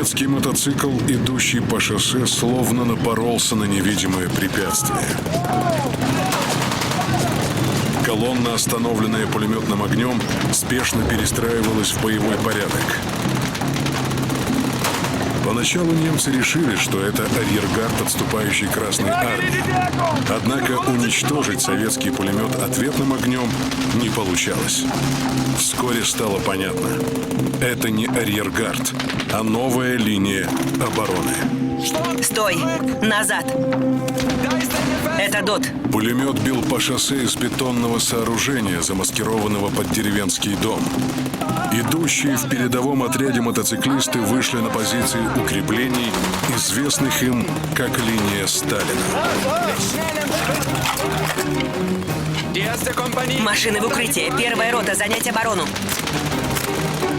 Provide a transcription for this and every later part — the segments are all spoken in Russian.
Советский мотоцикл, идущий по шоссе, словно напоролся на невидимое препятствие. Колонна, остановленная пулеметным огнем, спешно перестраивалась в боевой порядок. Поначалу немцы решили, что это арьергард отступающей Красной Армии. Однако уничтожить советский пулемет ответным огнем не получалось. Вскоре стало понятно. Это не арьергард, а новая линия обороны. Стой! Назад! Это ДОТ. Пулемет бил по шоссе из бетонного сооружения, замаскированного под деревенский дом. Идущие в передовом отряде мотоциклисты вышли на позиции укреплений, известных им как линия Сталина. Машины в укрытие. Первая рота. Занять оборону.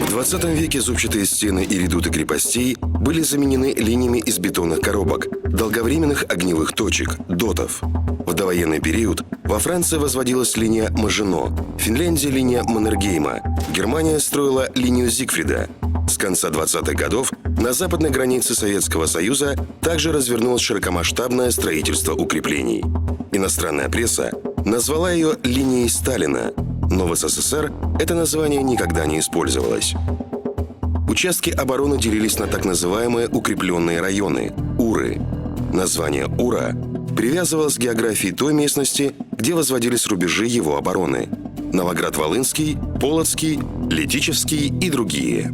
В 20 веке зубчатые стены и редуты крепостей были заменены линиями из бетонных коробок, долговременных огневых точек, дотов. В довоенный период во Франции возводилась линия Мажино, в Финляндии линия Маннергейма, Германия строила линию Зигфрида. С конца 20-х годов на западной границе Советского Союза также развернулось широкомасштабное строительство укреплений. Иностранная пресса назвала ее линией Сталина, но в СССР это название никогда не использовалось. Участки обороны делились на так называемые укрепленные районы – УРы. Название УРа привязывалось к географии той местности, где возводились рубежи его обороны – Новоград-Волынский, Полоцкий, Летичевский и другие.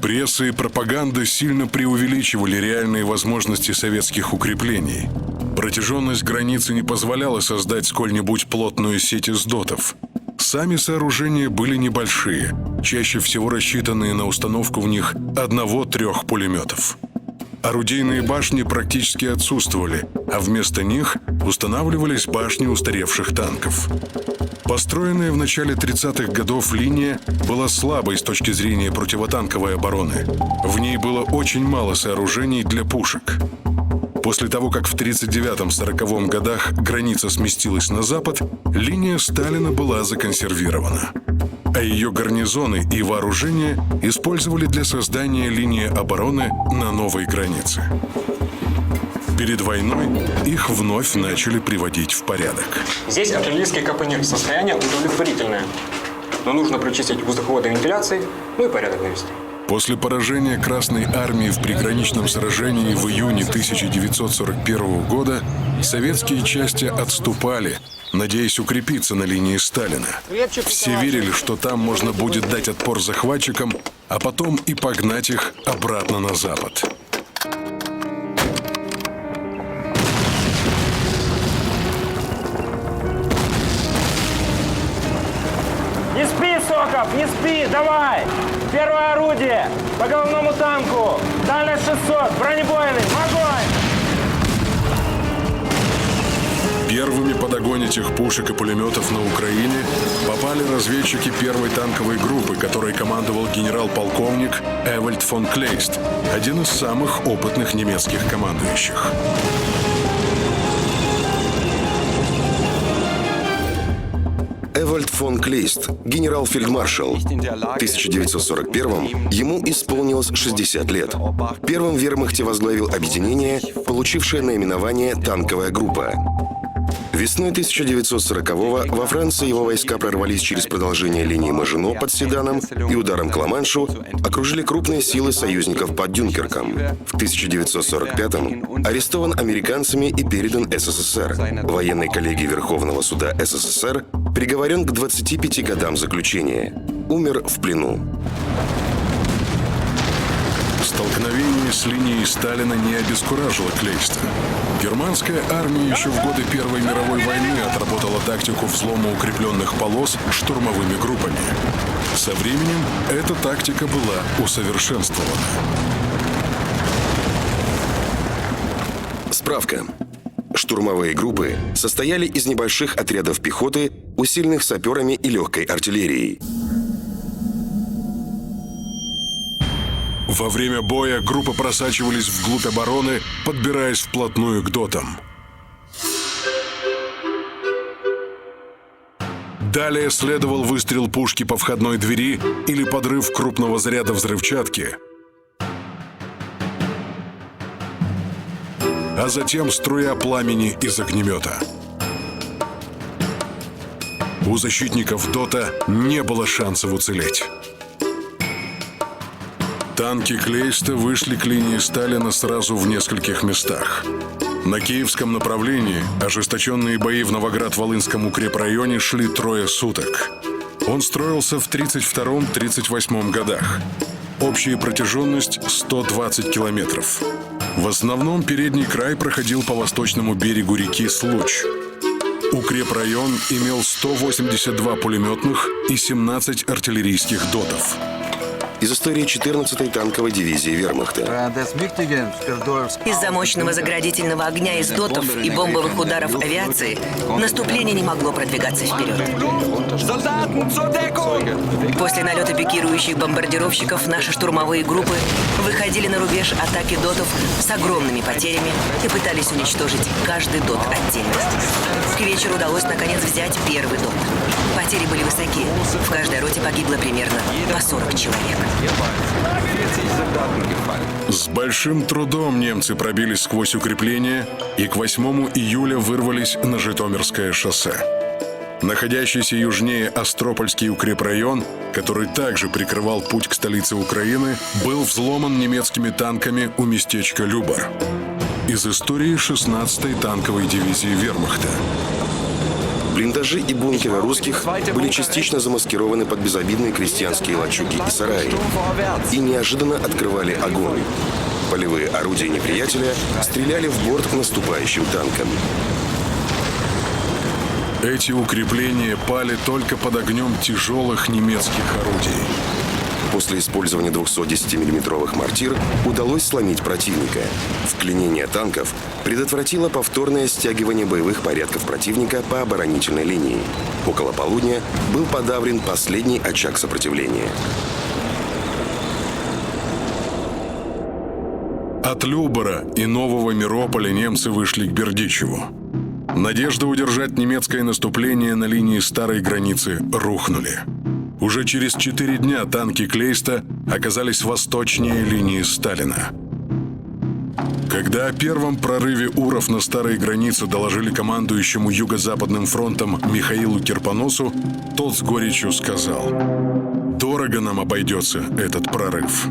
Пресса и пропаганда сильно преувеличивали реальные возможности советских укреплений. Протяженность границы не позволяла создать сколь-нибудь плотную сеть из дотов. Сами сооружения были небольшие, чаще всего рассчитанные на установку в них 1-3 пулеметов. Орудийные башни практически отсутствовали, а вместо них устанавливались башни устаревших танков. Построенная в начале 30-х годов линия была слабой с точки зрения противотанковой обороны. В ней было очень мало сооружений для пушек. После того, как в 1939-1940 годах граница сместилась на запад, линия Сталина была законсервирована. А ее гарнизоны и вооружение использовали для создания линии обороны на новой границе. Перед войной их вновь начали приводить в порядок. Здесь артиллерийский КПН. Состояние удовлетворительное. Но нужно прочистить воздуховоды вентиляции, ну и порядок навести. После поражения Красной Армии в приграничном сражении в июне 1941 года советские части отступали, надеясь укрепиться на линии Сталина. Все верили, что там можно будет дать отпор захватчикам, а потом и погнать их обратно на запад. Не спи, Соков, не спи, давай! Первое орудие по головному танку, дальность 600, бронебойный, огонь! Первыми под огонь этих пушек и пулеметов на Украине попали разведчики первой танковой группы, которой командовал генерал-полковник Эвальд фон Клейст, один из самых опытных немецких командующих. Эвальд фон Клейст, генерал-фельдмаршал. В 1941-м ему исполнилось 60 лет. Первым в вермахте возглавил объединение, получившее наименование «Танковая группа». Весной 1940-го во Франции его войска прорвались через продолжение линии Мажино под Седаном и ударом к Ла-Маншу окружили крупные силы союзников под Дюнкерком. В 1945-м арестован американцами и передан СССР. Военной коллегии Верховного суда СССР приговорен к 25 годам заключения. Умер в плену. Столкновение с линией Сталина не обескуражило Клейста. Германская армия еще в годы Первой мировой войны отработала тактику взлома укрепленных полос штурмовыми группами. Со временем эта тактика была усовершенствована. Справка. Штурмовые группы состояли из небольших отрядов пехоты, усиленных саперами и легкой артиллерией. Во время боя группы просачивались вглубь обороны, подбираясь вплотную к дотам. Далее следовал выстрел пушки по входной двери или подрыв крупного заряда взрывчатки. а затем струя пламени из огнемета. У защитников ДОТа не было шансов уцелеть. Танки Клейста вышли к линии Сталина сразу в нескольких местах. На киевском направлении ожесточенные бои в Новоград-Волынском укрепрайоне шли 3 суток. Он строился в 1932-1938 годах. Общая протяженность 120 километров. В основном передний край проходил по восточному берегу реки Случ. Укрепрайон имел 182 пулеметных и 17 артиллерийских дотов. Из истории 14-й танковой дивизии вермахта. Из-за мощного заградительного огня из дотов и бомбовых ударов авиации наступление не могло продвигаться вперед. После налета пикирующих бомбардировщиков наши штурмовые группы выходили на рубеж атаки дотов с огромными потерями и пытались уничтожить каждый дот отдельно. К вечеру удалось наконец взять первый дот. Потери были высоки. В каждой роте погибло примерно по 40 человек. С большим трудом немцы пробились сквозь укрепления и к 8 июля вырвались на Житомирское шоссе. Находящийся южнее Остропольский укрепрайон, который также прикрывал путь к столице Украины, был взломан немецкими танками у местечка Любар. Из истории 16-й танковой дивизии вермахта. Блиндажи и бункеры русских были частично замаскированы под безобидные крестьянские лачуги и сараи и неожиданно открывали огонь. Полевые орудия неприятеля стреляли в борт наступающим танкам. Эти укрепления пали только под огнем тяжелых немецких орудий. После использования 210 миллиметровых мортир удалось сломить противника. Вклинение танков предотвратило повторное стягивание боевых порядков противника по оборонительной линии. Около полудня был подавлен последний очаг сопротивления. От Любара и Нового Мирополя немцы вышли к Бердичеву. Надежды удержать немецкое наступление на линии старой границы рухнули. Уже через 4 дня танки Клейста оказались восточнее линии Сталина. Когда о первом прорыве уров на старой границе доложили командующему Юго-Западным фронтом Михаилу Кирпоносу, тот с горечью сказал: «Дорого нам обойдется этот прорыв».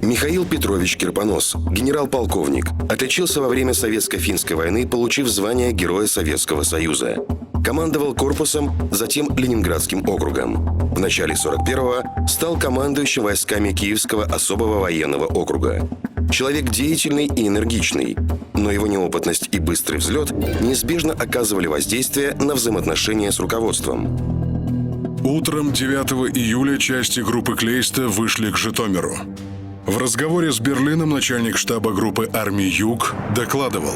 Михаил Петрович Кирпонос, генерал-полковник, отличился во время Советско-финской войны, получив звание Героя Советского Союза. Командовал корпусом, затем Ленинградским округом. В начале 41-го стал командующим войсками Киевского особого военного округа. Человек деятельный и энергичный, но его неопытность и быстрый взлет неизбежно оказывали воздействие на взаимоотношения с руководством. Утром 9 июля части группы Клейста вышли к Житомиру. В разговоре с Берлином начальник штаба группы армии «Юг» докладывал: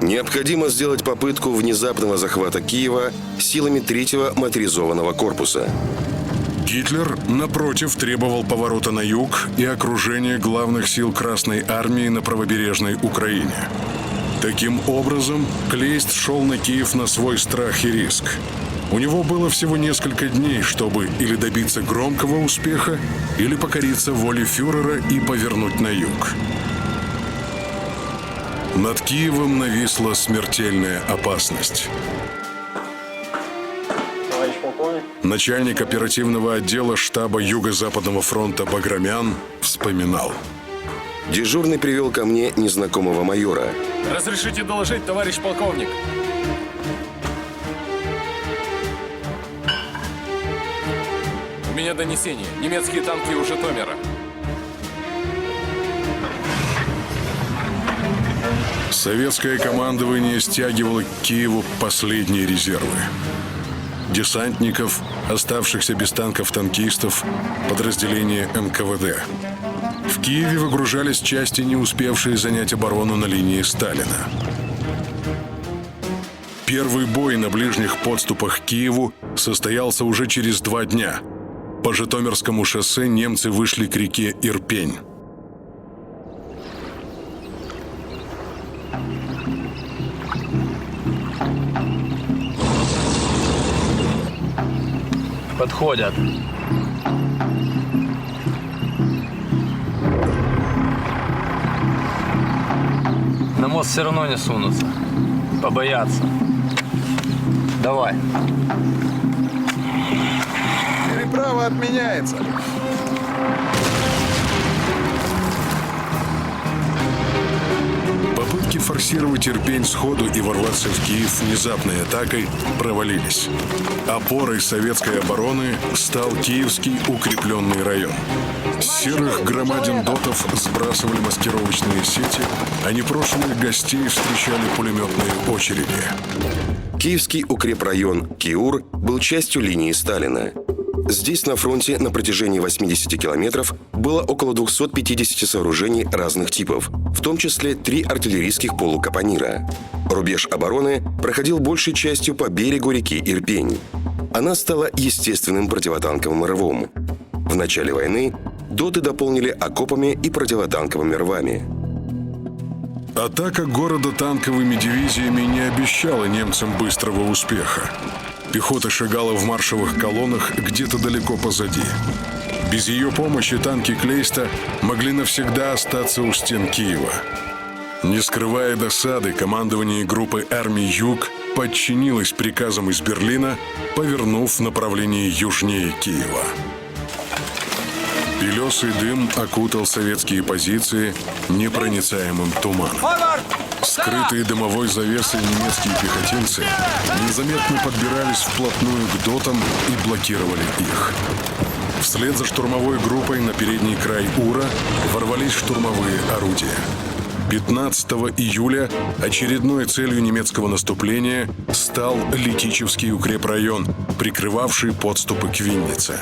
необходимо сделать попытку внезапного захвата Киева силами 3-го моторизованного корпуса. Гитлер, напротив, требовал поворота на юг и окружения главных сил Красной армии на правобережной Украине. Таким образом, Клейст шел на Киев на свой страх и риск. У него было всего несколько дней, чтобы или добиться громкого успеха, или покориться воле фюрера и повернуть на юг. Над Киевом нависла смертельная опасность. Товарищ полковник. Начальник оперативного отдела штаба Юго-Западного фронта Баграмян вспоминал: Дежурный привел ко мне незнакомого майора. Разрешите доложить, товарищ полковник? У меня донесение. Немецкие танки у Житомира. Советское командование стягивало к Киеву последние резервы. Десантников, оставшихся без танков-танкистов, подразделения НКВД. В Киеве выгружались части, не успевшие занять оборону на линии Сталина. Первый бой на ближних подступах к Киеву состоялся уже через 2 дня. По Житомирскому шоссе немцы вышли к реке Ирпень. Подходят. На мост все равно не сунутся. Побоятся. Давай. Переправа отменяется. Попытки форсировать Ирпень сходу и ворваться в Киев внезапной атакой провалились. Опорой советской обороны стал Киевский укрепленный район. С серых громадин дотов сбрасывали маскировочные сети, а непрошенных гостей встречали пулеметные очереди. Киевский укрепрайон Киур был частью линии Сталина. Здесь на фронте на протяжении 80 километров было около 250 сооружений разных типов, в том числе 3 артиллерийских полукапонира. Рубеж обороны проходил большей частью по берегу реки Ирпень. Она стала естественным противотанковым рвом. В начале войны доты дополнили окопами и противотанковыми рвами. Атака города танковыми дивизиями не обещала немцам быстрого успеха. Пехота шагала в маршевых колоннах где-то далеко позади. Без ее помощи танки Клейста могли навсегда остаться у стен Киева. Не скрывая досады, командование группы армий «Юг» подчинилось приказам из Берлина, повернув в направлении южнее Киева. Белесый дым окутал советские позиции непроницаемым туманом. Скрытые дымовой завесой немецкие пехотинцы незаметно подбирались вплотную к дотам и блокировали их. Вслед за штурмовой группой на передний край Ура ворвались штурмовые орудия. 15 июля очередной целью немецкого наступления стал Летичевский укрепрайон, прикрывавший подступы к Виннице.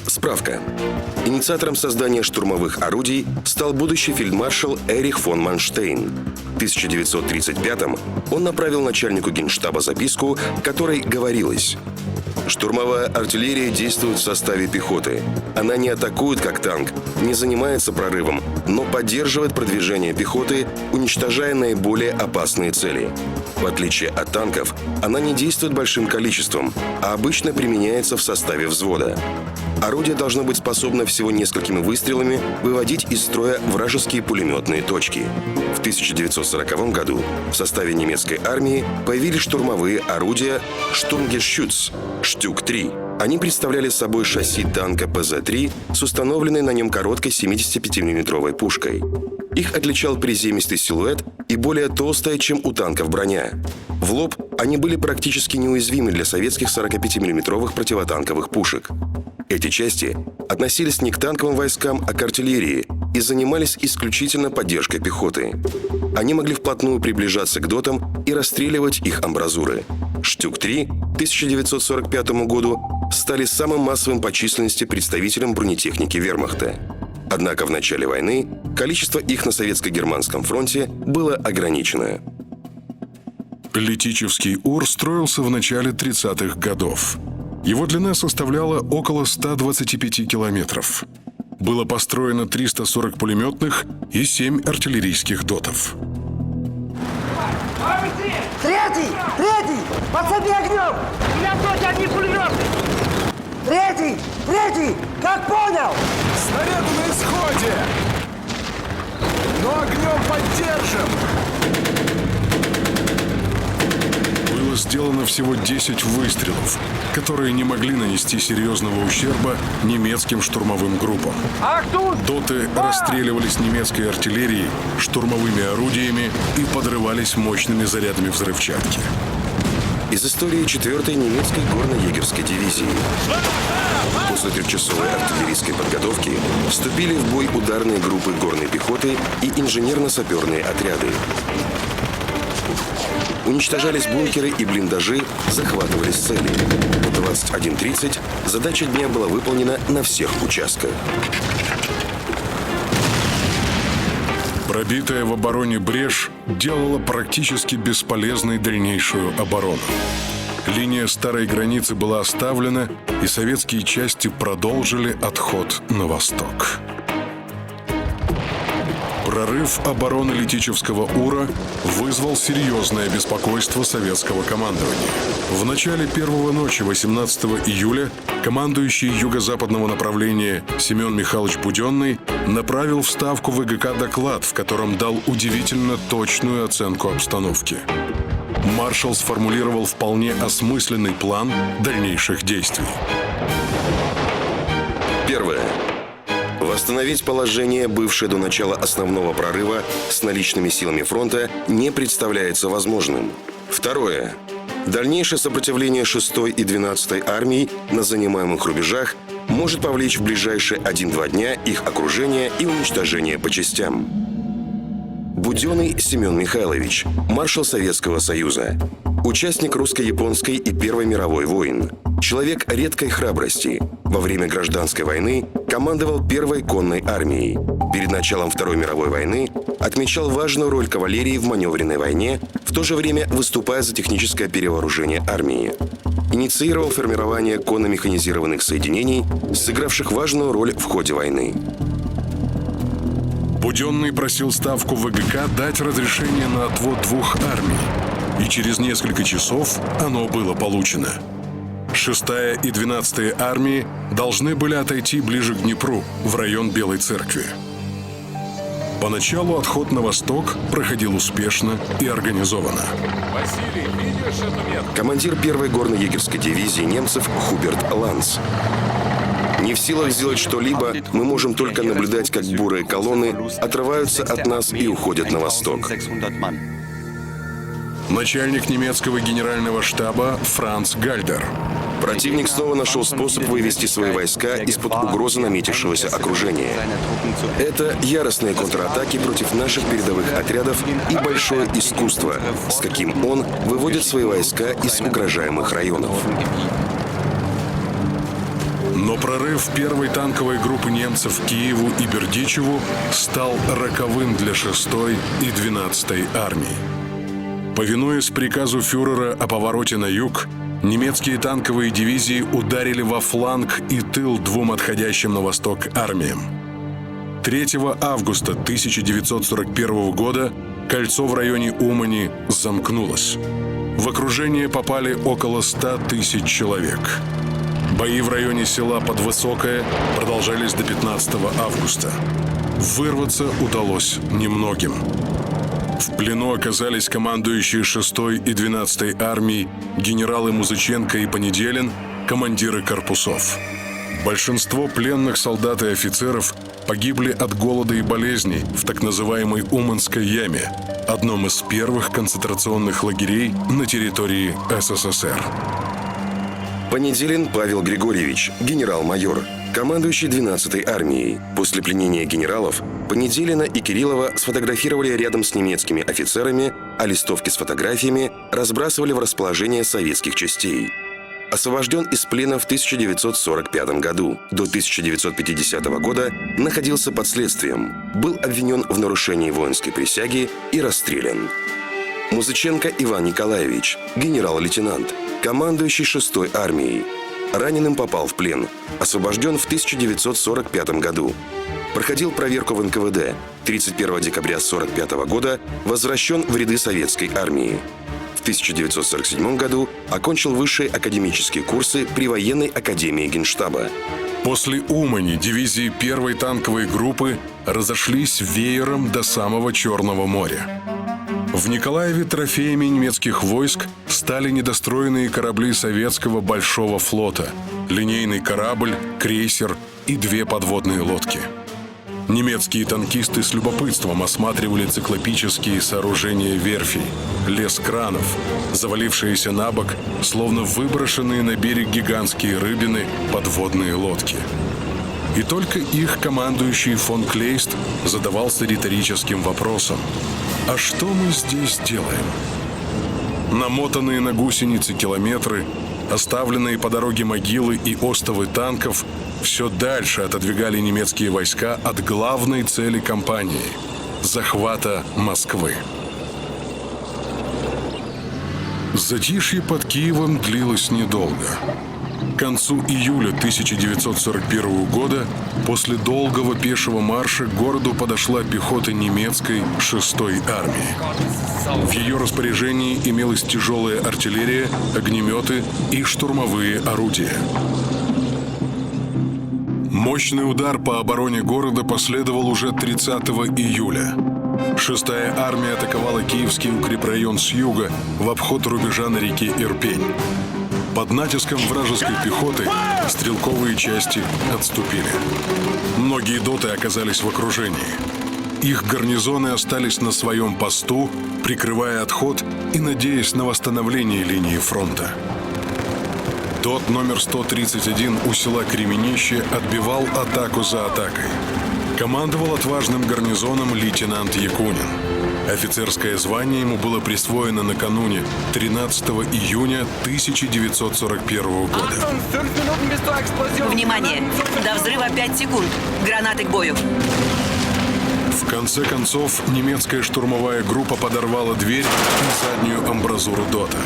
Справка. Инициатором создания штурмовых орудий стал будущий фельдмаршал Эрих фон Манштейн. В 1935-м он направил начальнику генштаба записку, в которой говорилось: «Штурмовая артиллерия действует в составе пехоты. Она не атакует как танк, не занимается прорывом, но поддерживает продвижение пехоты, уничтожая наиболее опасные цели. В отличие от танков, она не действует большим количеством, а обычно применяется в составе взвода. Орудие должно быть способно всего несколькими выстрелами выводить из строя вражеские пулеметные точки». В 1940 году в составе немецкой армии появились штурмовые орудия «Штурмгешütz» «Штюк-3». Они представляли собой шасси танка ПЗ-3 с установленной на нем короткой 75-мм пушкой. Их отличал приземистый силуэт и более толстая, чем у танков, броня. В лоб они были практически неуязвимы для советских 45-мм противотанковых пушек. Эти части относились не к танковым войскам, а к артиллерии и занимались исключительно поддержкой пехоты. Они могли вплотную приближаться к дотам и расстреливать их амбразуры. «Штюк-3» к 1945 году стали самым массовым по численности представителем бронетехники вермахта. Однако в начале войны количество их на советско-германском фронте было ограничено. Летичевский УР строился в начале 30-х годов. Его длина составляла около 125 километров. Было построено 340 пулеметных и 7 артиллерийских дотов. Третий! Подсоби огнем! У меня в доте одни пулеметы! Третий! Как понял? Снаряды на исходе! Но огнем поддержим! Было сделано всего 10 выстрелов, которые не могли нанести серьезного ущерба немецким штурмовым группам. Доты расстреливались немецкой артиллерией, штурмовыми орудиями и подрывались мощными зарядами взрывчатки. Из истории 4-й немецкой горно-егерской дивизии. После трехчасовой артиллерийской подготовки вступили в бой ударные группы горной пехоты и инженерно-саперные отряды. Уничтожались бункеры и блиндажи, захватывались цели. В 21:30 задача дня была выполнена на всех участках. Пробитая в обороне брешь делала практически бесполезной дальнейшую оборону. Линия старой границы была оставлена, и советские части продолжили отход на восток. Прорыв обороны Летичевского Ура вызвал серьезное беспокойство советского командования. В начале первого ночи 18 июля командующий юго-западного направления Семен Михайлович Буденный направил в ставку ВГК доклад, в котором дал удивительно точную оценку обстановки. Маршал сформулировал вполне осмысленный план дальнейших действий. Первое. Восстановить положение, бывшее до начала основного прорыва, с наличными силами фронта не представляется возможным. Второе. Дальнейшее сопротивление 6-й и 12-й армий на занимаемых рубежах может повлечь в ближайшие 1-2 дня их окружение и уничтожение по частям. Буденный Семен Михайлович, маршал Советского Союза, участник русско-японской и Первой мировой войн, человек редкой храбрости. Во время гражданской войны командовал Первой конной армией. Перед началом Второй мировой войны отмечал важную роль кавалерии в маневренной войне, в то же время выступая за техническое перевооружение армии. Инициировал формирование конно-механизированных соединений, сыгравших важную роль в ходе войны. Буденный просил ставку ВГК дать разрешение на отвод 2 армий, и через несколько часов оно было получено. 6-я и 12-я армии должны были отойти ближе к Днепру, в район Белой Церкви. Поначалу отход на восток проходил успешно и организованно. Василий, видишь эту метку? Командир 1-й горно-егерской дивизии немцев Хуберт Ланц. Не в силах сделать что-либо, мы можем только наблюдать, как бурые колонны отрываются от нас и уходят на восток. Начальник немецкого генерального штаба Франц Гальдер. Противник снова нашел способ вывести свои войска из-под угрозы наметившегося окружения. Это яростные контратаки против наших передовых отрядов и большое искусство, с каким он выводит свои войска из угрожаемых районов. Но прорыв 1-й танковой группы немцев к Киеву и Бердичеву стал роковым для 6-й и 12-й армий. Повинуясь приказу фюрера о повороте на юг, немецкие танковые дивизии ударили во фланг и тыл 2 отходящим на восток армиям. 3 августа 1941 года кольцо в районе Умани замкнулось. В окружение попали около 100 000 человек. Бои в районе села Подвысокое продолжались до 15 августа. Вырваться удалось немногим. В плену оказались командующие 6-й и 12-й армией генералы Музыченко и Понеделин, командиры корпусов. Большинство пленных солдат и офицеров погибли от голода и болезней в так называемой Уманской яме, одном из первых концентрационных лагерей на территории СССР. Понеделин Павел Григорьевич, генерал-майор, командующий 12-й армией. После пленения генералов Понеделина и Кириллова сфотографировали рядом с немецкими офицерами, а листовки с фотографиями разбрасывали в расположение советских частей. Освобожден из плена в 1945 году. До 1950 года находился под следствием. Был обвинен в нарушении воинской присяги и расстрелян. Музыченко Иван Николаевич, генерал-лейтенант, командующий 6-й армией. Раненым попал в плен. Освобожден в 1945 году. Проходил проверку в НКВД. 31 декабря 1945 года возвращен в ряды советской армии. В 1947 году окончил высшие академические курсы при военной академии Генштаба. После Умани дивизии 1-й танковой группы разошлись веером до самого Черного моря. В Николаеве трофеями немецких войск стали недостроенные корабли советского Большого флота, линейный корабль, крейсер и 2 подводные лодки. Немецкие танкисты с любопытством осматривали циклопические сооружения верфей, лес кранов, завалившиеся на бок, словно выброшенные на берег гигантские рыбины подводные лодки. И только их командующий фон Клейст задавался риторическим вопросом: «А что мы здесь делаем?» Намотанные на гусеницы километры, оставленные по дороге могилы и остовы танков все дальше отодвигали немецкие войска от главной цели кампании – захвата Москвы. Затишье под Киевом длилось недолго. концу июля 1941 года, после долгого пешего марша, к городу подошла пехота немецкой 6-й армии. В ее распоряжении имелась тяжелая артиллерия, огнеметы и штурмовые орудия. Мощный удар по обороне города последовал уже 30 июля. 6-я армия атаковала Киевский укрепрайон с юга в обход рубежа на реке Ирпень. Под натиском вражеской пехоты стрелковые части отступили. Многие доты оказались в окружении. Их гарнизоны остались на своем посту, прикрывая отход и надеясь на восстановление линии фронта. ДОТ номер 131 у села Кременище отбивал атаку за атакой. Командовал отважным гарнизоном лейтенант Якунин. Офицерское звание ему было присвоено накануне 13 июня 1941 года. Внимание! До взрыва 5 секунд. Гранаты к бою. В конце концов, немецкая штурмовая группа подорвала дверь и заднюю амбразуру ДОТа.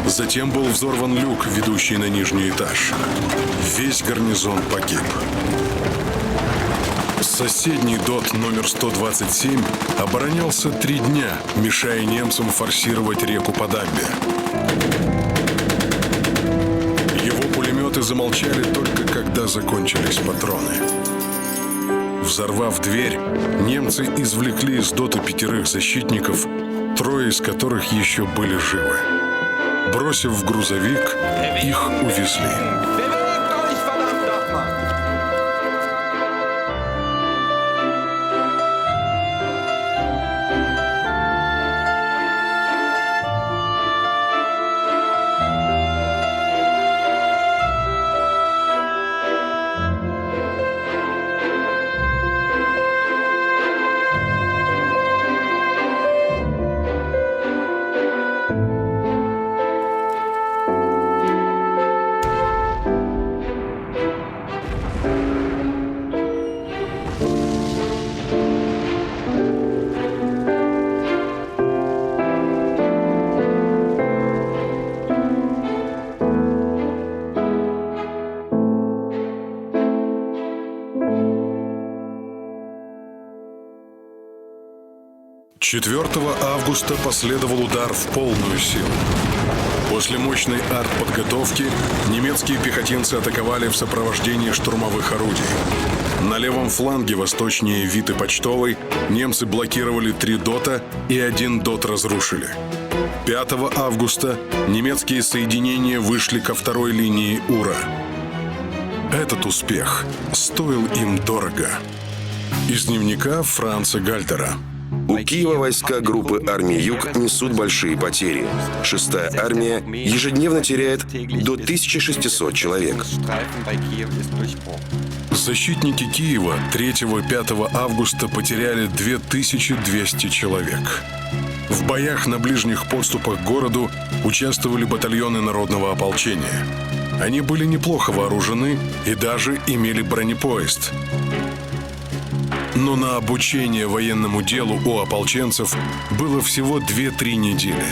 Затем был взорван люк, ведущий на нижний этаж. Весь гарнизон погиб. Соседний ДОТ номер 127 оборонялся 3 дня, мешая немцам форсировать реку по дамбе. Его пулеметы замолчали только когда закончились патроны. Взорвав дверь, немцы извлекли из ДОТа 5 защитников, 3 из которых еще были живы. Бросив в грузовик, их увезли. «4 августа последовал удар в полную силу. После мощной артподготовки немецкие пехотинцы атаковали в сопровождении штурмовых орудий. На левом фланге, восточнее Виты Почтовой, немцы блокировали 3 ДОТа и 1 ДОТ разрушили. 5 августа немецкие соединения вышли ко 2-й линии Ура. Этот успех стоил им дорого. Из дневника Франца Гальтера. У Киева войска группы армии Юг несут большие потери. 6-я армия ежедневно теряет до 1600 человек. Защитники Киева 3-5 августа потеряли 2200 человек. В боях на ближних подступах к городу участвовали батальоны народного ополчения. Они были неплохо вооружены и даже имели бронепоезд. Но на обучение военному делу у ополченцев было всего 2-3 недели.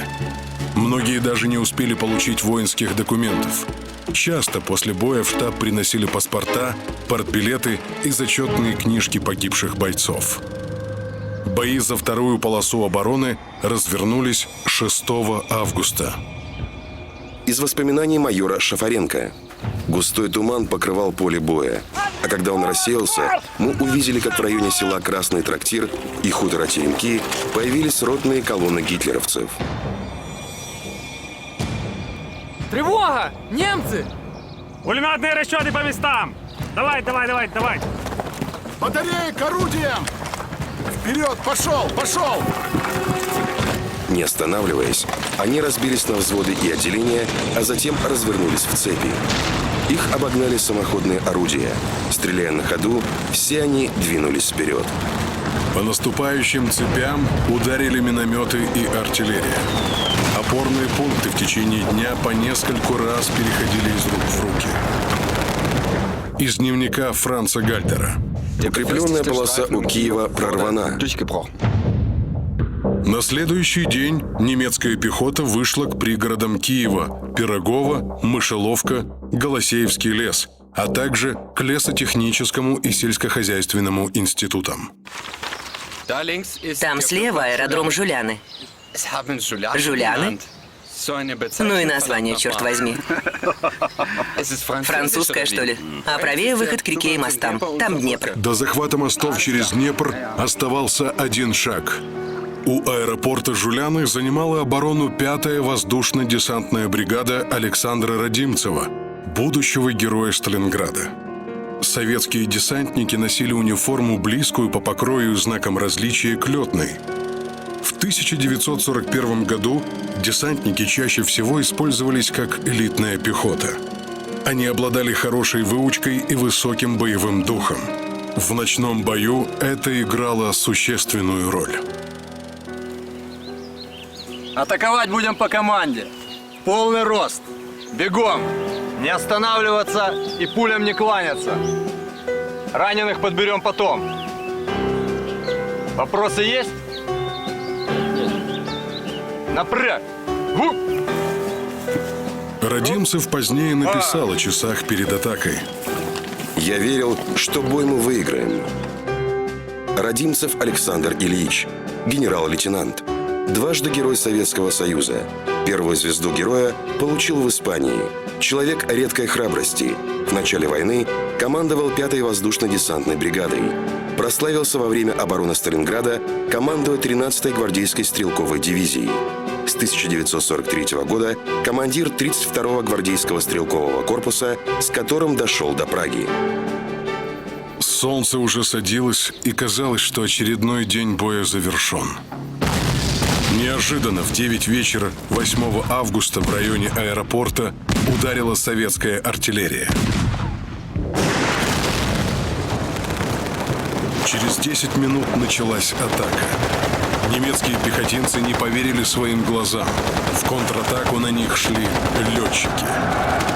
Многие даже не успели получить воинских документов. Часто после боя в штаб приносили паспорта, партбилеты и зачетные книжки погибших бойцов. Бои за 2-ю полосу обороны развернулись 6 августа. Из воспоминаний майора Шафаренко. Густой туман покрывал поле боя. А когда он рассеялся, мы увидели, как в районе села Красный Трактир и хутора Теремки появились ротные колонны гитлеровцев. Тревога! Немцы! Пулеметные расчеты по местам! Давай! Батареи к орудиям! Вперед! Пошел! Не останавливаясь, они разбились на взводы и отделения, а затем развернулись в цепи. Их обогнали самоходные орудия. Стреляя на ходу, все они двинулись вперед. По наступающим цепям ударили минометы и артиллерия. Опорные пункты в течение дня по нескольку раз переходили из рук в руки. Из дневника Франца Гальтера. Укрепленная полоса у Киева прорвана. На следующий день немецкая пехота вышла к пригородам Киева: Пирогово, Мышеловка, Голосеевский лес, а также к лесотехническому и сельскохозяйственному институтам. Там слева аэродром Жуляны. Жуляны? Ну и название, черт возьми. Французское, что ли? А правее выход к реке и мостам. Там Днепр. До захвата мостов через Днепр оставался один шаг. У аэропорта Жуляны занимала оборону 5-я воздушно-десантная бригада Александра Радимцева, будущего героя Сталинграда. Советские десантники носили униформу, близкую по покрою и знакам различия к летной. В 1941 году десантники чаще всего использовались как элитная пехота. Они обладали хорошей выучкой и высоким боевым духом. В ночном бою это играло существенную роль. Атаковать будем по команде. Полный рост. Бегом. Не останавливаться и пулям не кланяться. Раненых подберем потом. Вопросы есть? Напряг! Радимцев позднее написал о часах перед атакой. «Я верил, что бой мы выиграем». Радимцев Александр Ильич, генерал-лейтенант, дважды Герой Советского Союза. Первую звезду героя получил в Испании. Человек редкой храбрости. В начале войны командовал 5-й воздушно-десантной бригадой. Прославился во время обороны Сталинграда, командуя 13-й гвардейской стрелковой дивизией. С 1943 года командир 32-го гвардейского стрелкового корпуса, с которым дошел до Праги. Солнце уже садилось, и казалось, что очередной день боя завершен. Неожиданно в 9 вечера 8 августа в районе аэропорта ударила советская артиллерия. Через 10 минут началась атака. Немецкие пехотинцы не поверили своим глазам. В контратаку на них шли летчики.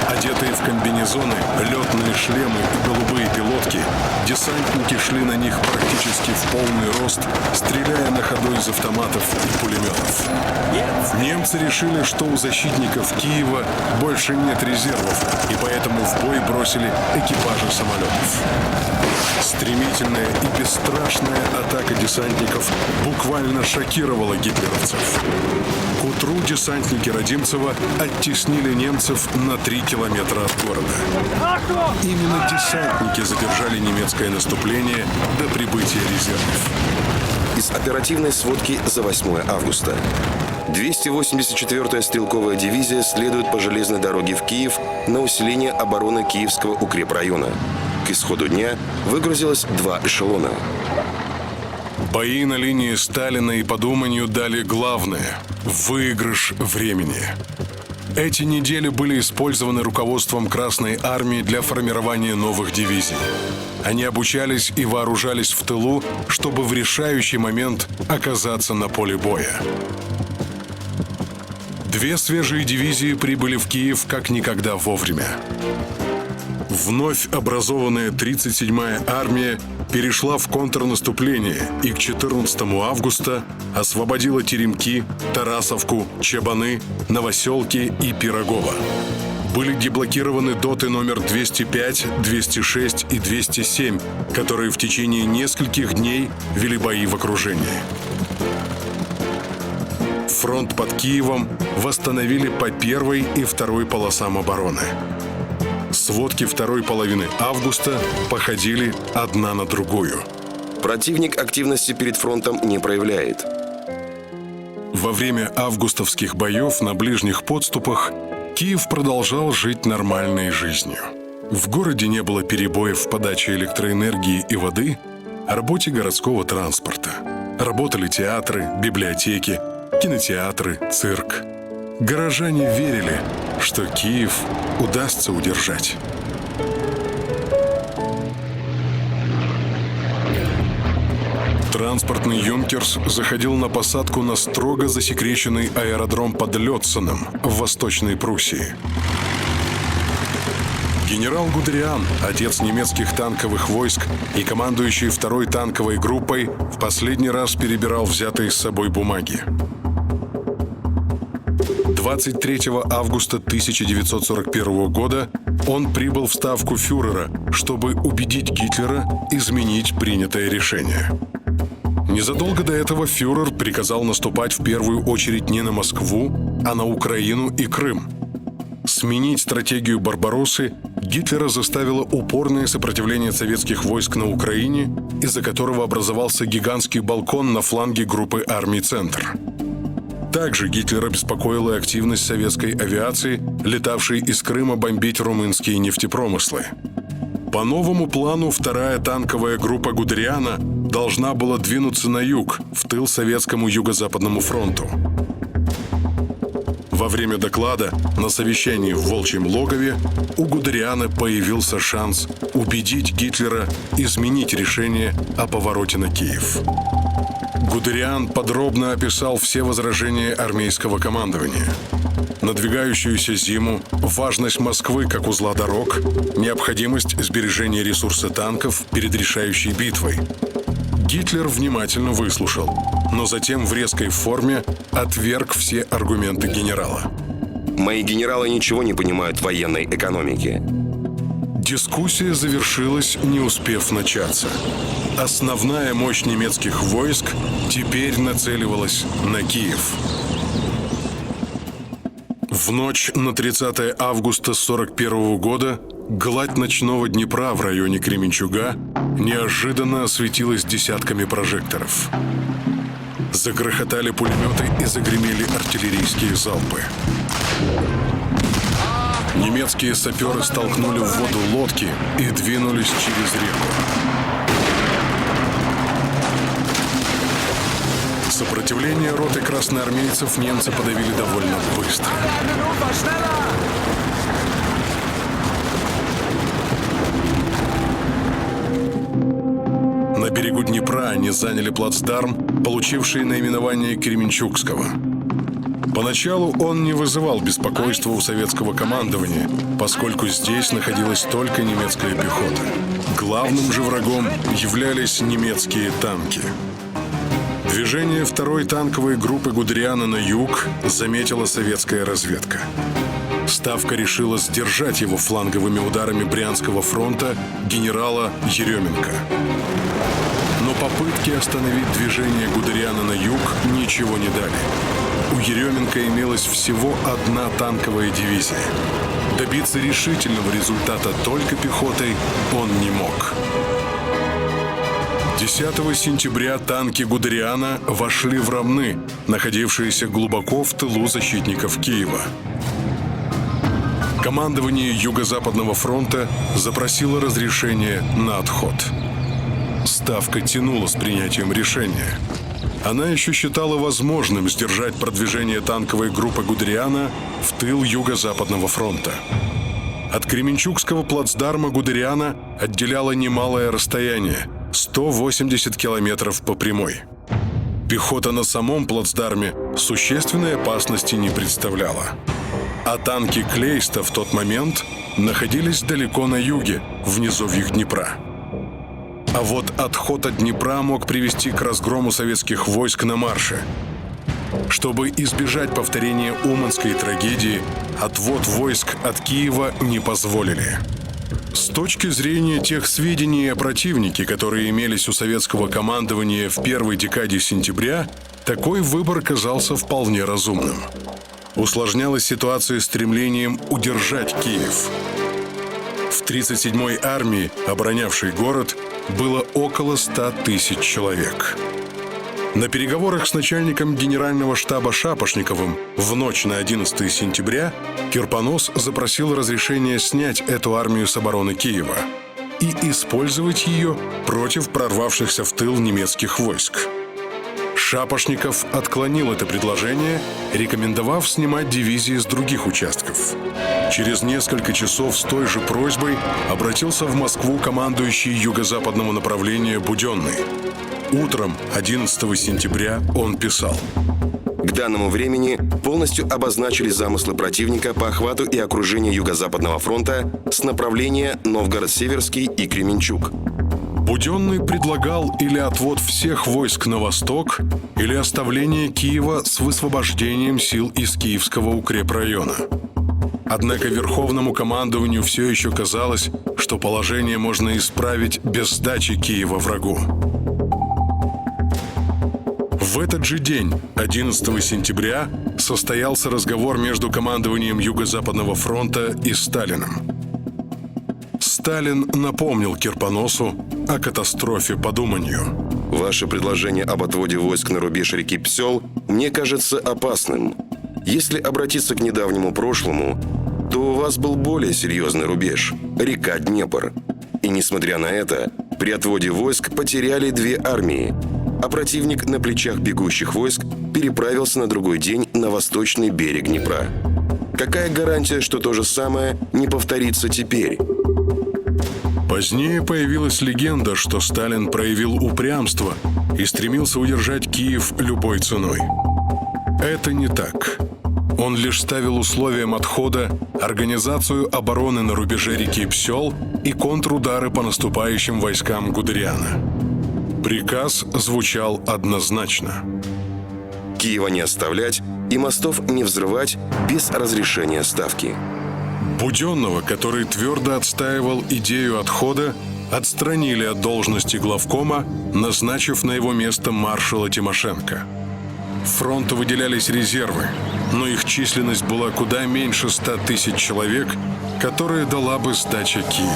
Одетые в комбинезоны, летные шлемы и голубые пилотки, десантники шли на них практически в полный рост, стреляя на ходу из автоматов и пулеметов. Немцы решили, что у защитников Киева больше нет резервов, и поэтому в бой бросили экипажи самолетов. Стремительная и бесстрашная атака десантников буквально шокировала гитлеровцев. К утру десантники Радимцева оттеснили немцев на 3 километра от города. Именно десантники задержали немецкое наступление до прибытия резервов. Из оперативной сводки за 8 августа. 284-я стрелковая дивизия следует по железной дороге в Киев на усиление обороны Киевского укрепрайона. К исходу дня выгрузилось 2 эшелона. Бои на линии Сталина и Подуманью дали главное – выигрыш времени. Эти недели были использованы руководством Красной Армии для формирования новых дивизий. Они обучались и вооружались в тылу, чтобы в решающий момент оказаться на поле боя. 2 свежие дивизии прибыли в Киев как никогда вовремя. Вновь образованная 37-я армия перешла в контрнаступление и к 14 августа освободила Теремки, Тарасовку, Чабаны, Новоселки и Пирогово. Были деблокированы доты номер 205, 206 и 207, которые в течение нескольких дней вели бои в окружении. Фронт под Киевом восстановили по 1-й и 2-й полосам обороны. Сводки второй половины августа походили одна на другую. Противник активности перед фронтом не проявляет. Во время августовских боев на ближних подступах Киев продолжал жить нормальной жизнью. В городе не было перебоев в подаче электроэнергии и воды, о работе городского транспорта. Работали театры, библиотеки, кинотеатры, цирк. Горожане верили, что Киев удастся удержать. Транспортный «Юнкерс» заходил на посадку на строго засекреченный аэродром под Лётценом в Восточной Пруссии. Генерал Гудериан, отец немецких танковых войск и командующий 2-й танковой группой, в последний раз перебирал взятые с собой бумаги. 23 августа 1941 года он прибыл в ставку фюрера, чтобы убедить Гитлера изменить принятое решение. Незадолго до этого фюрер приказал наступать в первую очередь не на Москву, а на Украину и Крым. Сменить стратегию «Барбароссы» Гитлера заставило упорное сопротивление советских войск на Украине, из-за которого образовался гигантский балкон на фланге группы армий «Центр». Также Гитлера беспокоила активность советской авиации, летавшей из Крыма бомбить румынские нефтепромыслы. По новому плану 2-я танковая группа Гудериана должна была двинуться на юг, в тыл советскому Юго-Западному фронту. Во время доклада на совещании в Волчьем логове у Гудериана появился шанс убедить Гитлера изменить решение о повороте на Киев. Гудериан подробно описал все возражения армейского командования. Надвигающуюся зиму, важность Москвы как узла дорог, необходимость сбережения ресурса танков перед решающей битвой. Гитлер внимательно выслушал, но затем в резкой форме отверг все аргументы генерала. Мои генералы ничего не понимают в военной экономике. Дискуссия завершилась, не успев начаться. Основная мощь немецких войск теперь нацеливалась на Киев. В ночь на 30 августа 1941 года гладь ночного Днепра в районе Кременчуга неожиданно осветилась десятками прожекторов. Загрохотали пулеметы и загремели артиллерийские залпы. Немецкие саперы столкнули в воду лодки и двинулись через реку. Сопротивление роты красноармейцев немцы подавили довольно быстро. На берегу Днепра они заняли плацдарм, получивший наименование Кременчугского. Поначалу он не вызывал беспокойства у советского командования, поскольку здесь находилась только немецкая пехота. Главным же врагом являлись немецкие танки. Движение 2-й танковой группы Гудериана на юг заметила советская разведка. Ставка решила сдержать его фланговыми ударами Брянского фронта генерала Еременко. Но попытки остановить движение Гудериана на юг ничего не дали. У Еременко имелась всего 1 танковая дивизия. Добиться решительного результата только пехотой он не мог. 10 сентября танки Гудериана вошли в Ромны, находившиеся глубоко в тылу защитников Киева. Командование Юго-Западного фронта запросило разрешение на отход. Ставка тянула с принятием решения. Она еще считала возможным сдержать продвижение танковой группы Гудериана в тыл Юго-Западного фронта. От Кременчугского плацдарма Гудериана отделяло немалое расстояние – 180 километров по прямой. Пехота на самом плацдарме существенной опасности не представляла. А танки Клейста в тот момент находились далеко на юге, в низовьях Днепра. А вот отход от Днепра мог привести к разгрому советских войск на марше. Чтобы избежать повторения Уманской трагедии, отвод войск от Киева не позволили. С точки зрения тех сведений о противнике, которые имелись у советского командования в первой декаде сентября, такой выбор казался вполне разумным. Усложнялась ситуация стремлением удержать Киев. В 37-й армии, оборонявшей город, было около 100 тысяч человек. На переговорах с начальником генерального штаба Шапошниковым в ночь на 11 сентября Кирпонос запросил разрешение снять эту армию с обороны Киева и использовать ее против прорвавшихся в тыл немецких войск. Шапошников отклонил это предложение, рекомендовав снимать дивизии с других участков. Через несколько часов с той же просьбой обратился в Москву командующий юго-западного направления Буденный. Утром 11 сентября он писал: К данному времени полностью обозначили замыслы противника по охвату и окружению Юго-Западного фронта с направления Новгород-Северский и Кременчуг. Буденный предлагал или отвод всех войск на восток, или оставление Киева с высвобождением сил из Киевского укрепрайона. Однако Верховному командованию все еще казалось, что положение можно исправить без сдачи Киева врагу. В этот же день, 11 сентября, состоялся разговор между командованием Юго-Западного фронта и Сталиным. Сталин напомнил Кирпоносу о катастрофе под Уманью. Ваше предложение об отводе войск на рубеж реки Псел мне кажется опасным. Если обратиться к недавнему прошлому, то у вас был более серьезный рубеж – река Днепр. И несмотря на это, при отводе войск потеряли 2 армии, а противник на плечах бегущих войск переправился на другой день на восточный берег Днепра. Какая гарантия, что то же самое не повторится теперь? Позднее появилась легенда, что Сталин проявил упрямство и стремился удержать Киев любой ценой. Это не так. Он лишь ставил условием отхода организацию обороны на рубеже реки Псел и контрудары по наступающим войскам Гудериана. Приказ звучал однозначно. Киева не оставлять и мостов не взрывать без разрешения Ставки. Буденного, который твердо отстаивал идею отхода, отстранили от должности главкома, назначив на его место маршала Тимошенко. Фронту выделялись резервы, но их численность была куда меньше 100 тысяч человек, которые дала бы сдача Киева.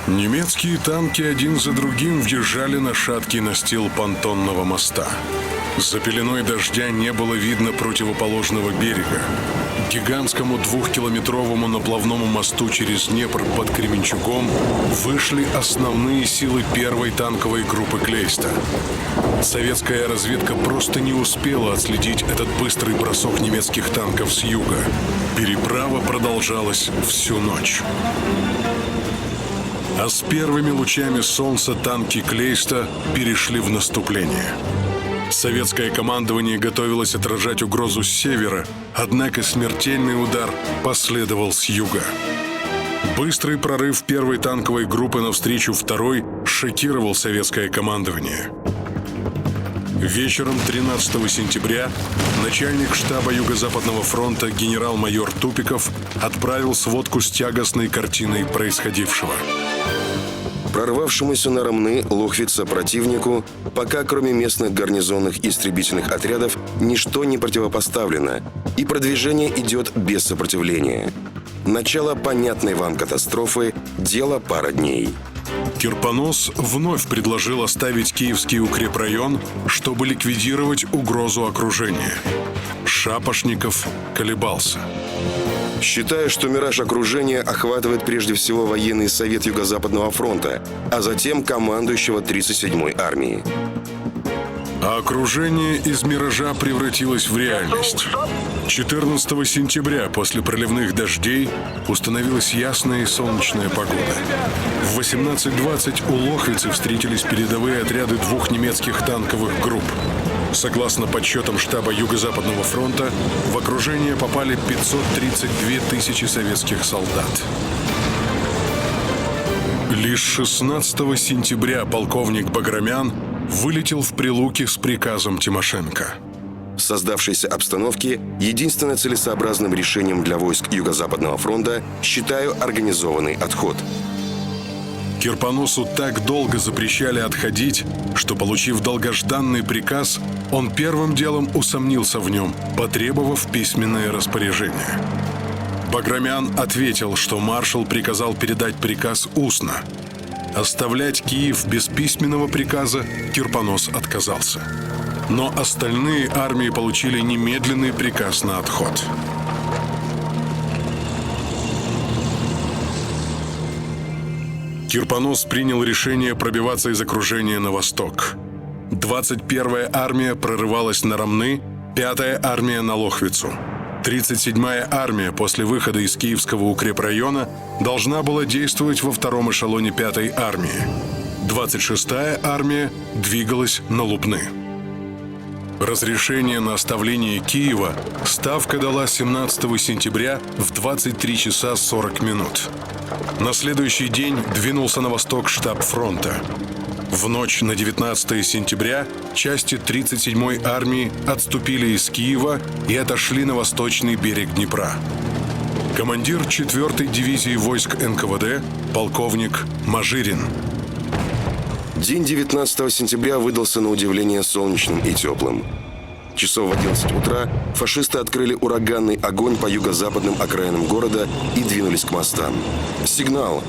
Немецкие танки один за другим въезжали на шаткий настил понтонного моста. За пеленой дождя не было видно противоположного берега. К гигантскому 2-километровому наплавному мосту через Днепр под Кременчугом вышли основные силы первой танковой группы Клейста. Советская разведка просто не успела отследить этот быстрый бросок немецких танков с юга. Переправа продолжалась всю ночь. А с первыми лучами солнца танки Клейста перешли в наступление. Советское командование готовилось отражать угрозу с севера, однако смертельный удар последовал с юга. Быстрый прорыв первой танковой группы навстречу второй шокировал советское командование. Вечером 13 сентября начальник штаба Юго-Западного фронта генерал-майор Тупиков отправил сводку с тягостной картиной происходившего. Прорвавшемуся на Ромны Лохвица противнику пока кроме местных гарнизонных истребительных отрядов ничто не противопоставлено, и продвижение идет без сопротивления. Начало понятной вам катастрофы – дело пара дней. Кирпонос вновь предложил оставить Киевский укрепрайон, чтобы ликвидировать угрозу окружения. Шапошников колебался. Считаю, что мираж окружения охватывает прежде всего военный совет Юго-Западного фронта, а затем командующего 37-й армии. А окружение из миража превратилось в реальность. 14 сентября после проливных дождей установилась ясная и солнечная погода. В 18:20 у Лохвицы встретились передовые отряды 2 немецких танковых групп. Согласно подсчетам штаба Юго-Западного фронта, в окружение попали 532 тысячи советских солдат. Лишь 16 сентября полковник Баграмян вылетел в Прилуки с приказом Тимошенко. В создавшейся обстановке единственно целесообразным решением для войск Юго-Западного фронта считаю организованный отход. Кирпоносу так долго запрещали отходить, что, получив долгожданный приказ, он первым делом усомнился в нем, потребовав письменное распоряжение. Баграмян ответил, что маршал приказал передать приказ устно. Оставлять Киев без письменного приказа Кирпонос отказался. Но остальные армии получили немедленный приказ на отход. Кирпонос принял решение пробиваться из окружения на восток. 21-я армия прорывалась на Ромны, 5-я армия на Лохвицу. 37-я армия после выхода из Киевского укрепрайона должна была действовать во втором эшелоне 5-й армии. 26-я армия двигалась на Лубны. Разрешение на оставление Киева Ставка дала 17 сентября в 23 часа 40 минут. На следующий день двинулся на восток штаб фронта. В ночь на 19 сентября части 37-й армии отступили из Киева и отошли на восточный берег Днепра. Командир 4-й дивизии войск НКВД полковник Мажирин. День 19 сентября выдался на удивление солнечным и теплым. Часов в 11 утра фашисты открыли ураганный огонь по юго-западным окраинам города и двинулись к мостам. Сигнал!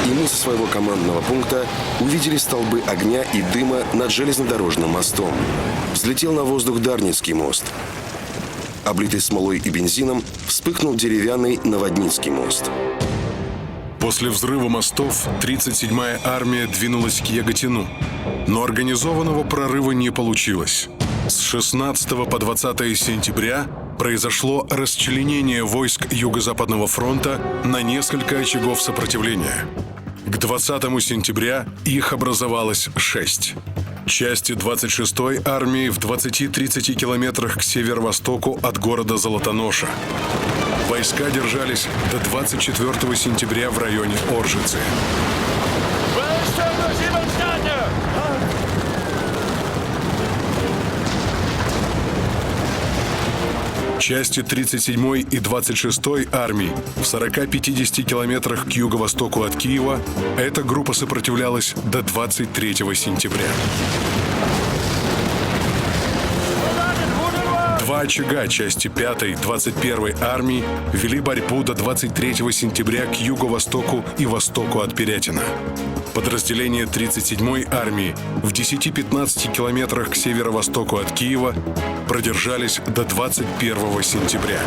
И мы со своего командного пункта увидели столбы огня и дыма над железнодорожным мостом. Взлетел на воздух Дарницкий мост. Облитый смолой и бензином, вспыхнул деревянный Новодницкий мост. После взрыва мостов 37-я армия двинулась к Яготину, но организованного прорыва не получилось. С 16 по 20 сентября произошло расчленение войск Юго-Западного фронта на несколько очагов сопротивления. К 20 сентября их образовалось 6. Части 26-й армии в 20-30 километрах к северо-востоку от города Золотоноша. Войска держались до 24 сентября в районе Оржицы. Части 37-й и 26-й армий в 40-50 километрах к юго-востоку от Киева. Эта группа сопротивлялась до 23 сентября. Два очага части 5-й, 21-й армии вели борьбу до 23 сентября к юго-востоку и востоку от Пирятина. Подразделения 37-й армии в 10-15 километрах к северо-востоку от Киева продержались до 21 сентября.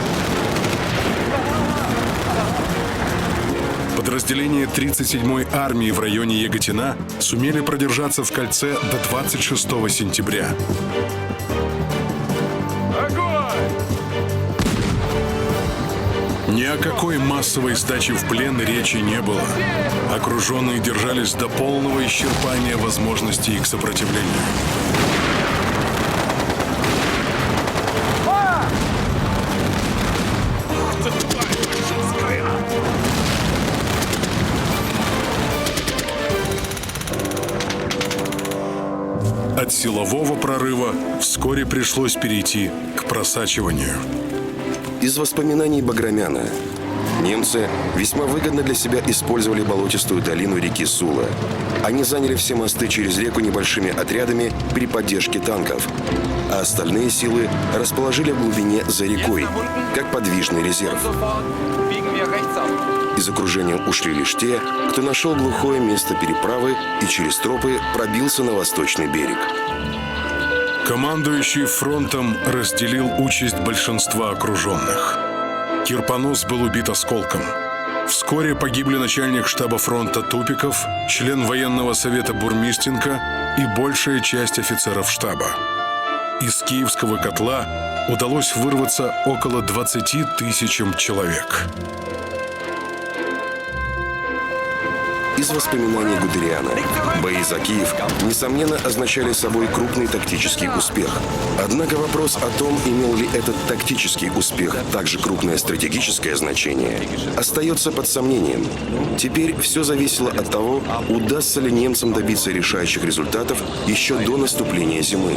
Подразделения 37-й армии в районе Яготина сумели продержаться в кольце до 26 сентября. Ни о какой массовой сдаче в плен речи не было. Окруженные держались до полного исчерпания возможностей их сопротивления. От силового прорыва вскоре пришлось перейти к просачиванию. Из воспоминаний Баграмяна. Немцы весьма выгодно для себя использовали болотистую долину реки Сула. Они заняли все мосты через реку небольшими отрядами при поддержке танков, а остальные силы расположили в глубине за рекой, как подвижный резерв. Из окружения ушли лишь те, кто нашел глухое место переправы и через тропы пробился на восточный берег. Командующий фронтом разделил участь большинства окруженных. Кирпонос был убит осколком. Вскоре погибли начальник штаба фронта Тупиков, член военного совета Бурмистенко и большая часть офицеров штаба. Из Киевского котла удалось вырваться около 20 тысячам человек. Из воспоминаний Гудериана. Бои за Киев, несомненно, означали собой крупный тактический успех. Однако вопрос о том, имел ли этот тактический успех также крупное стратегическое значение, остается под сомнением. Теперь все зависело от того, удастся ли немцам добиться решающих результатов еще до наступления зимы.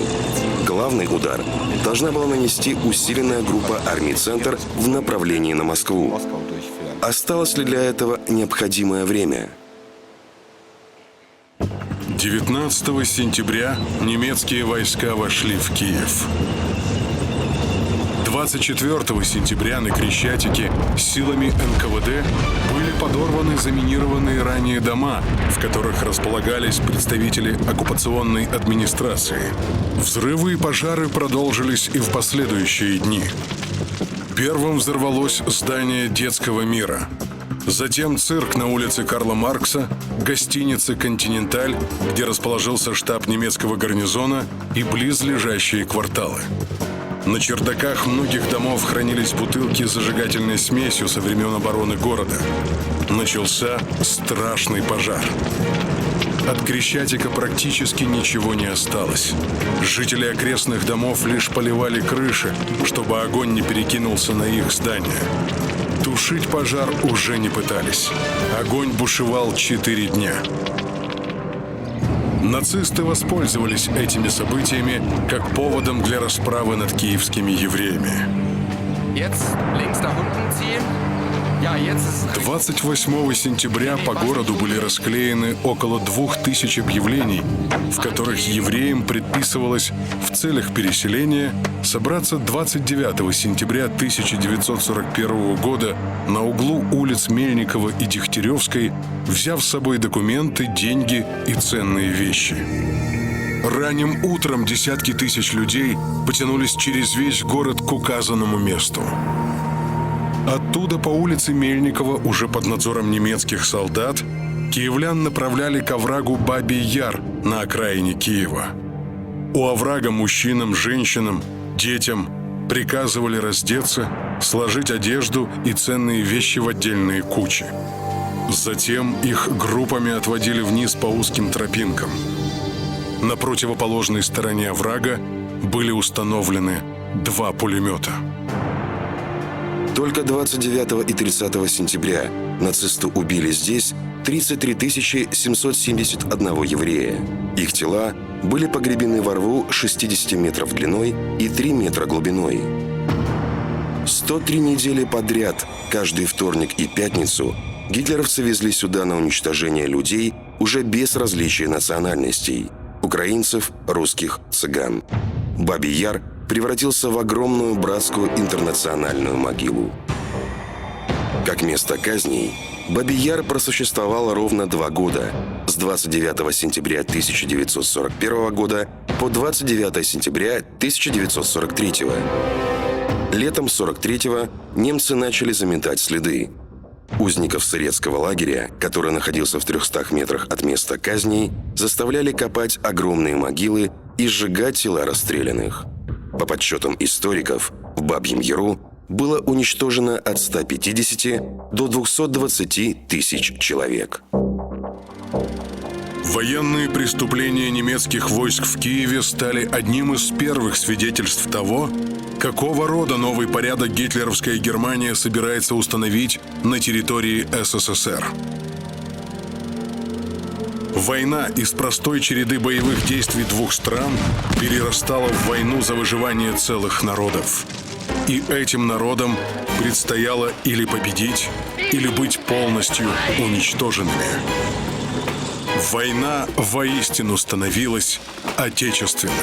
Главный удар должна была нанести усиленная группа армий «Центр» в направлении на Москву. Осталось ли для этого необходимое время? 19 сентября немецкие войска вошли в Киев. 24 сентября на Крещатике силами НКВД были подорваны заминированные ранее дома, в которых располагались представители оккупационной администрации. Взрывы и пожары продолжились и в последующие дни. Первым взорвалось здание детского мира. Затем цирк на улице Карла Маркса, гостиница «Континенталь», где расположился штаб немецкого гарнизона, и близлежащие кварталы. На чердаках многих домов хранились бутылки с зажигательной смесью со времен обороны города. Начался страшный пожар. От Крещатика практически ничего не осталось. Жители окрестных домов лишь поливали крыши, чтобы огонь не перекинулся на их здания. Тушить пожар уже не пытались. Огонь бушевал 4 дня. Нацисты воспользовались этими событиями как поводом для расправы над киевскими евреями. 28 сентября по городу были расклеены около 2000 объявлений, в которых евреям предписывалось в целях переселения собраться 29 сентября 1941 года на углу улиц Мельникова и Дегтяревской, взяв с собой документы, деньги и ценные вещи. Ранним утром десятки тысяч людей потянулись через весь город к указанному месту. Оттуда по улице Мельникова, уже под надзором немецких солдат, киевлян направляли к оврагу Бабий Яр на окраине Киева. У оврага мужчинам, женщинам, детям приказывали раздеться, сложить одежду и ценные вещи в отдельные кучи. Затем их группами отводили вниз по узким тропинкам. На противоположной стороне оврага были установлены 2 пулемета. Только 29 и 30 сентября нацисты убили здесь 33 771 еврея. Их тела были погребены во рву 60 метров длиной и 3 метра глубиной. 103 недели подряд, каждый вторник и пятницу, гитлеровцы везли сюда на уничтожение людей уже без различия национальностей – украинцев, русских, цыган. Бабий Яр превратился в огромную братскую интернациональную могилу. Как место казней, Бабий Яр просуществовал ровно 2 года, с 29 сентября 1941 года по 29 сентября 1943. Летом 1943 немцы начали заметать следы. Узников Сырецкого лагеря, который находился в 300 метрах от места казней, заставляли копать огромные могилы и сжигать тела расстрелянных. По подсчетам историков, в Бабьем Яру было уничтожено от 150 до 220 тысяч человек. Военные преступления немецких войск в Киеве стали одним из первых свидетельств того, какого рода новый порядок гитлеровская Германия собирается установить на территории СССР. Война из простой череды боевых действий 2 стран перерастала в войну за выживание целых народов. И этим народам предстояло или победить, или быть полностью уничтоженными. Война воистину становилась отечественной.